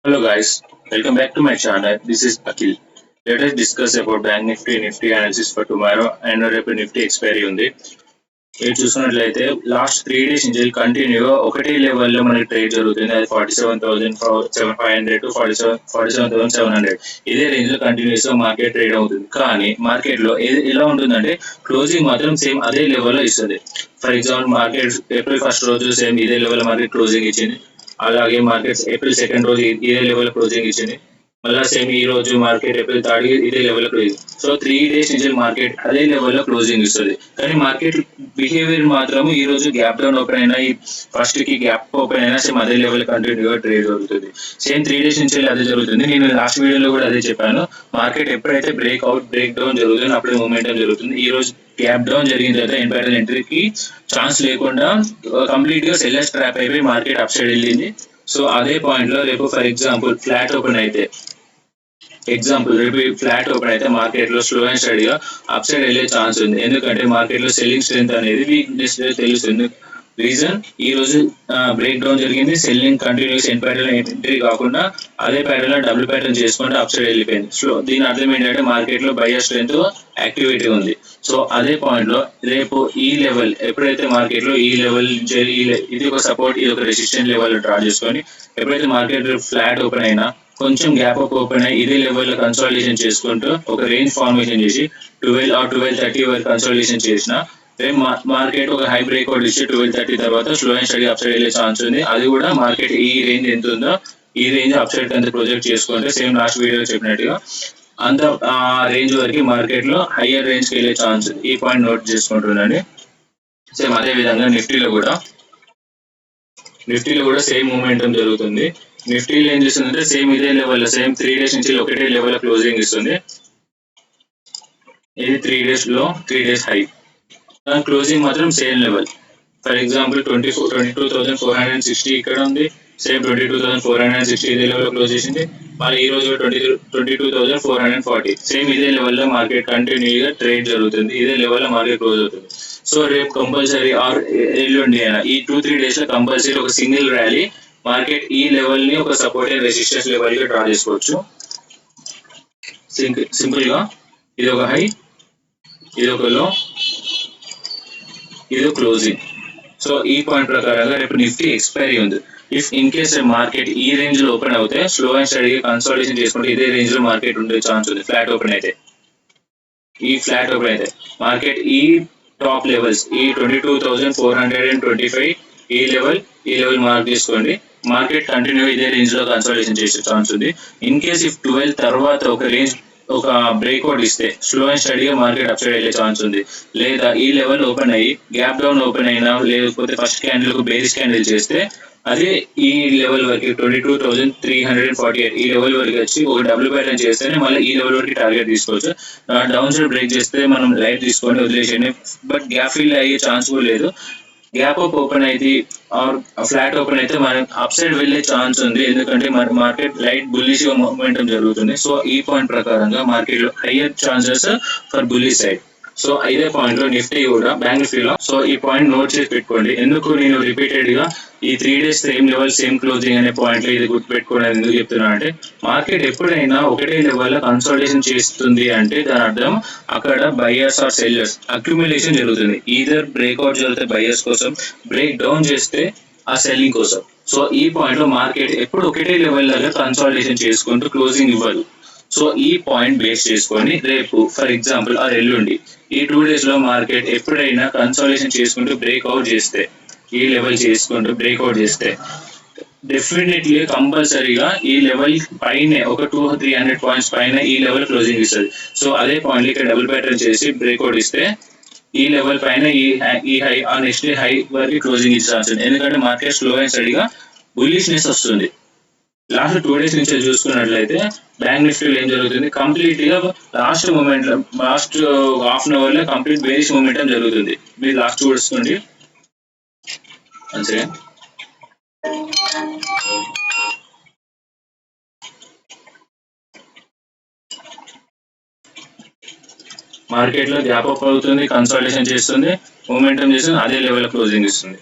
Hello guys, welcome back to my channel. This is Akhil. Let us discuss about Bank Nifty analysis for tomorrow and రేపు Nifty expiry ఉంది. ఇది చూసుకున్నట్లయితే last 3 days నుంచి కంటిన్యూగా ఒకటే లెవెల్లో మనకి ట్రేడ్ జరుగుతుంది. అది 47,500 టు 47,700 ఇదే రేంజ్ లో కంటిన్యూస్ గా మార్కెట్ ట్రేడ్ అవుతుంది. కానీ మార్కెట్ లో ఎలా ఉంటుందంటే క్లోజింగ్ మాత్రం సేమ్ అదే లెవెల్లో ఇస్తుంది. For example market April 1st రోజు సేమ్ ఇదే లెవెల్ మార్కెట్ క్లోజింగ్ ఇచ్చింది. అలాగే మార్కెట్స్ ఏప్రిల్ 2nd రోజు ఇదే లెవెల్ క్లోజింగ్ ఇచ్చింది. మళ్ళీ సేమ్ ఈ రోజు మార్కెట్ ఏప్రిల్ 3rd ఇదే లెవెల్ క్లోజింగ్. సో 3 days నుంచి మార్కెట్ అదే లెవెల్ లో క్లోజింగ్ ఇస్తుంది. కానీ మార్కెట్ బిహేవియర్ మాత్రం ఈ రోజు గ్యాప్ డౌన్ ఓపెన్ అయినా ఈ ఫస్ట్ కి గ్యాప్ ఓపెన్ అయినా సేమ్ అదే లెవెల్ కంటిన్యూగా ట్రేడ్ జరుగుతుంది. సేమ్ 3 days నుంచి అదే జరుగుతుంది. నేను లాస్ట్ వీడియోలో కూడా అదే చెప్పాను. మార్కెట్ ఎప్పుడైతే బ్రేక్ డౌన్ జరుగుతుంది అప్పుడే మూమెంటం జరుగుతుంది. ఈ రోజు గ్యాప్ డౌన్ జరిగిన తర్వాత ఎంపైరల్ ఎంట్రీకి ఛాన్స్ లేకుండా కంప్లీట్ గా సెల్లర్స్ ట్రాప్ అయిపోయి మార్కెట్ అప్ సైడ్ వెళ్ళింది. సో అదే పాయింట్ లో రేపు ఫర్ ఎగ్జాంపుల్ ఫ్లాట్ ఓపెన్ అయితే మార్కెట్ లో స్లో అండ్ స్టడీ గా అప్ సైడ్ వెళ్ళే ఛాన్స్ ఉంది. ఎందుకంటే మార్కెట్ లో సెల్లింగ్ స్ట్రెంత్ అనేది వీక్నెస్ తెలుస్తుంది. రీజన్ ఈ రోజు బ్రేక్ డౌన్ జరిగింది. సెల్లింగ్ కంటిన్యూస్ ప్యాటర్న్ ఎంట్రీ కాకుండా అదే ప్యాటర్న్ లో డబుల్ ప్యాటర్న్ చేసుకుంటే అప్ సైడ్ వెళ్ళిపోయింది. సో దీని అర్థం ఏంటంటే మార్కెట్ లో బయర్ స్ట్రెంత్ యాక్టివిటీ ఉంది. సో అదే పాయింట్ లో రేపు ఈ లెవెల్ ఎప్పుడైతే మార్కెట్ లో ఈ లెవెల్ ఇది ఒక సపోర్ట్, ఇది ఒక రెసిస్టెంట్ లెవెల్ డ్రా చేసుకొని ఎప్పుడైతే మార్కెట్ ఫ్లాట్ ఓపెన్ అయినా కొంచెం గ్యాప్ అప్ ఓపెన్ అయ్యి ఇదే లెవెల్ లో కన్సాలిడేషన్ చేసుకుంటూ ఒక రేంజ్ ఫార్మేషన్ చేసి 12 వరకు కన్సాలిడేషన్ చేసిన మార్కెట్ ఒక హై బ్రేక్అవుట్ ఇచ్చి 12:30 తర్వాత slow and study up side వెళ్ళే ఛాన్స్ ఉంది. అది కూడా మార్కెట్ ఈ రేంజ్ ఎంత ఉందో ఈ రేంజ్ అప్ సైడ్ అంత ప్రొజెక్ట్ చేసుకుంటే సేమ్ లాస్ట్ వీడియోలో చెప్పినట్టుగా అంత ఆ రేంజ్ వరకు మార్కెట్ లో హయ్యర్ రేంజ్ కి వెళ్ళే ఛాన్స్. ఈ పాయింట్ నోట్ చేసుకుంటుండండి. సేమ్ అదే విధంగా నిఫ్టీలో కూడా సేమ్ మూమెంటం జరుగుతుంది. నిఫ్టీలో ఏం చేస్తుందంటే సేమ్ ఇదే లెవెల్ సేమ్ 3 days నుంచి ఒకటే లెవెల్ క్లోజింగ్ ఇస్తుంది. ఇది 3 days హై. దాని క్లోజింగ్ మాత్రం సేమ్ లెవెల్. ఫర్ ఎగ్జాంపుల్ 22,460 ఇక్కడ ఉంది. సేమ్ 22,460 ఇదే లెవెల్ క్లోజ్ చేసింది. మళ్ళీ ఈ రోజు 22,440 సేమ్ ఇదే లెవెల్ లో మార్కెట్ కంటిన్యూగా ట్రేడ్ జరుగుతుంది. ఇదే లెవెల్ లో మార్కెట్ క్లోజ్ అవుతుంది. సో రేపు కంపల్సరీ ఆర్ ఎల్లుండి అయినా ఈ 2-3 days లో కంపల్సరీ ఒక సింగిల్ ర్యాలీ మార్కెట్ ఈ లెవెల్ ని ఒక సపోర్ట్ అండ్ రెసిస్టెన్స్ లెవెల్ గా డ్రా చేసుకోవచ్చు. సింపుల్ గా ఇది ఒక హై, ఇది ఒక లో, ఇది క్లోజింగ్. సో ఈ పాయింట్ ప్రకారంగా రేపు నిఫ్టీ ఎక్స్పైరీ ఉంది. ఇఫ్ ఇన్ కేస్ మార్కెట్ ఈ రేంజ్ లో ఓపెన్ అవుతే స్లో అండ్ స్టడీగా కన్సాలిడేషన్ చేసుకుంటే ఇదే రేంజ్ లో మార్కెట్ ఉండే ఛాన్స్ ఉంది. ఫ్లాట్ ఓపెన్ అయితే మార్కెట్ ఈ టాప్ లెవెల్స్ ఈ 22,425 ఈ లెవెల్ మార్క్ చేసుకోండి. మార్కెట్ కంటిన్యూ ఇదే రేంజ్ లో కన్సాలిడేషన్ చేసే ఛాన్స్ ఉంది. ఇన్ కేస్ ఇఫ్ 12 తర్వాత ఒక బ్రేక్అవుట్ ఇస్తే స్లో అండ్ స్టడీగా మార్కెట్ అప్ సైడ్ వెళ్ళే ఛాన్స్ ఉంది. లేదా ఈ లెవెల్ ఓపెన్ అయ్యి గ్యాప్ డౌన్ ఓపెన్ అయినా లేకపోతే ఫస్ట్ క్యాండిల్ కు బేరిష్ క్యాండిల్ చేస్తే అదే ఈ లెవెల్ వరకు 22,348 ఈ లెవెల్ వరకు వచ్చి ఒక డబుల్ ప్యాటర్న్ చేస్తేనే మళ్ళీ ఈ లెవెల్ వరకు టార్గెట్ తీసుకోవచ్చు. డౌన్ సైడ్ బ్రేక్ చేస్తే మనం లైట్ తీసుకొని వదిలేసేయండి. బట్ గ్యాప్ ఫిల్ అయ్యే ఛాన్స్ కూడా లేదు. గ్యాప్ అప్ ఓపెన్ అయితే ఆర్ ఫ్లాట్ ఓపెన్ అయితే మనం అప్ సైడ్ వెళ్ళే ఛాన్స్ ఉంది. ఎందుకంటే మన మార్కెట్ లైట్ బుల్లిష్ గా మూవ్మెంటం జరుగుతుంది. సో ఈ పాయింట్ ప్రకారంగా మార్కెట్ లో higher chances for bullish side. So ఇదే పాయింట్ లో నిఫ్టీ కూడా బ్యాంక్ నిఫ్టీలో సో ఈ పాయింట్ నోట్ చేసి పెట్టుకోండి. ఎందుకు నేను రిపీటెడ్ గా ఈ 3 days same level same closing అనే పాయింట్ లో ఇది గుర్తుపెట్టుకోవడం ఎందుకు చెప్తున్నా అంటే మార్కెట్ ఎప్పుడైనా ఒకటే లెవెల్ లో కన్సాలిడేషన్ చేస్తుంది అంటే దాని అర్థం అక్కడ బయర్స్ ఆర్ సెల్లర్స్ అక్యుములేషన్ జరుగుతుంది. ఈధర్ బ్రేక్అవుట్ జరిగితే బయర్స్ కోసం, బ్రేక్ డౌన్ చేస్తే ఆ సెల్లింగ్ కోసం. సో ఈ పాయింట్ లో మార్కెట్ ఎప్పుడు ఒకటే లెవెల్ దగ్గర కన్సాలిడేషన్ చేసుకుంటూ క్లోజింగ్ ఇవ్వదు. సో ఈ పాయింట్ బేస్ చేసుకొని రేపు ఫర్ ఎగ్జాంపుల్ ఆ ఎల్లుండి ఈ 2 days లో మార్కెట్ ఎప్పుడైనా కన్సాలిడేషన్ చేసుకుంటూ బ్రేక్అవుట్ చేస్తే ఈ లెవెల్ చేసుకుంటూ బ్రేక్అవుట్ చేస్తే డెఫినెట్లీ కంపల్సరీగా ఈ లెవెల్ పైన ఒక 200-300 పాయింట్స్ పైన ఈ లెవెల్ క్లోజింగ్ ఇస్తుంది. సో అదే పాయింట్ ఇక్కడ డబుల్ ప్యాటర్న్ చేసి బ్రేక్అవుట్ ఇస్తే ఈ లెవెల్ పైన ఈ హై ఆ నెక్స్ట్ హై వరకు క్లోజింగ్ ఇచ్చాల్సింది. ఎందుకంటే మార్కెట్ స్లో అండ్ స్టడీగా బుల్లిష్నెస్ వస్తుంది. లాస్ట్ 2 days నుంచి చూసుకున్నట్లయితే బ్యాంక్ నిఫ్టీలో ఏం జరుగుతుంది, కంప్లీట్ గా లాస్ట్ హాఫ్ అన్ అవర్ లో కంప్లీట్ బేరిష్ మూమెంటం జరుగుతుంది. మీరు లాస్ట్ చూసుకోండి. అంతే మార్కెట్ లో గ్యాప్ అప్ అవుతుంది, కన్సాలిడేషన్ చేస్తుంది, మూమెంటం చేస్తుంది, అదే లెవెల్ క్లోజింగ్ ఇస్తుంది.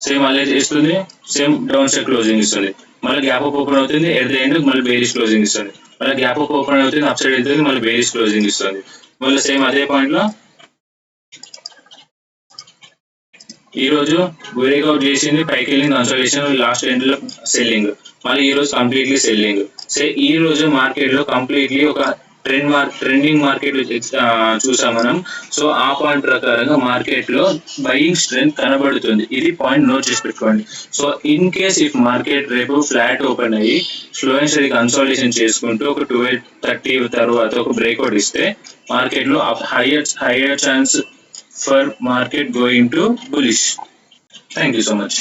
సేమ్ అదే చేస్తుంది, సేమ్ డౌన్ సైడ్ క్లోజింగ్ ఇస్తుంది. మళ్ళీ గ్యాప్ అప్ ఓపెన్ అవుతుంది, ఎట్ ద ఎండ్ మళ్ళీ బేరిష్ క్లోజింగ్ ఇస్తుంది, మళ్ళీ గ్యాప్ అప్ ఓపెన్ అవుతుంది, అప్ సైడ్ వెళ్తుంది, మళ్ళీ బేరిష్ క్లోజింగ్ ఇస్తుంది. మళ్ళీ సేమ్ అదే పాయింట్ లో ఈ రోజు బ్రేక్అవుట్ చేసింది, పైకి వెళ్ళింది, కన్సల్టేషన్, లాస్ట్ ఎండ్ లో సెల్లింగ్, మళ్ళీ ఈ రోజు కంప్లీట్లీ సెల్లింగ్. ఈ రోజు మార్కెట్ లో కంప్లీట్లీ ఒక ట్రెండింగ్ మార్కెట్ చూసాం మనం. సో ఆ పాయింట్ ప్రకారంగా మార్కెట్ లో బయింగ్ స్ట్రెంత్ కనబడుతుంది. ఇది పాయింట్ నోట్ చేసి పెట్టుకోండి. So in case if market రేపు ఫ్లాట్ ఓపెన్ అయ్యి స్లో అండ్ స్టడీ కన్సాలిడేషన్ చేసుకుంటూ ఒక 12:30 తర్వాత ఒక బ్రేక్అవుట్ ఇస్తే మార్కెట్ లో higher chance for market going to bullish. Thank you so much.